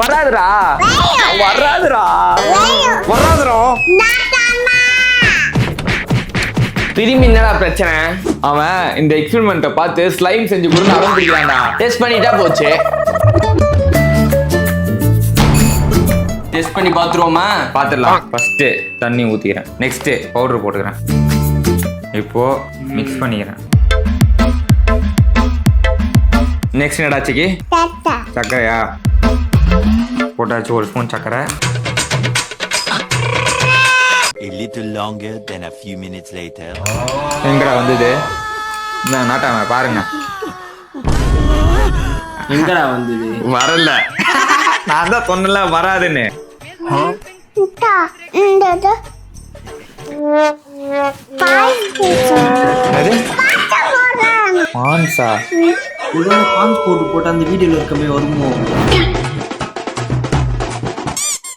வராதுடா வராதுடா வராதுடா. திரும்பி என்னடா பிரச்சனை? அவன் இந்த எக்ஸ்பெரிமெண்ட்டை பார்த்து ஸ்லைம் செஞ்சு கொடுத்து அவன் பிடிக்கிறான்டா. டெஸ்ட் பண்ணிட்டா போச்சு. டெஸ்ட் பண்ணி பார்த்துருவோமா? பார்த்துடலாம். ஃபர்ஸ்ட் தண்ணி ஊற்றிக்கிறேன், நெக்ஸ்ட் பவுடர் போட்டுக்கிறேன், இப்போ மிக்ஸ் பண்ணிக்கிறேன். நெக்ஸ்ட் என்னடாச்சிக்கு? சர்க்கரையா போட்டாச்சு. ஒரு ஸ்பூன் சர்க்கரை. A little longer than a few minutes later. எங்கடா வந்தது? நாட்டாம பாருங்க. எங்கடா வந்தது? வரல. நான் தான் சொன்னல வராதுன்னு. பான்ஸ் போட்டு அந்த வீடியோல இருக்கமே வருமோ?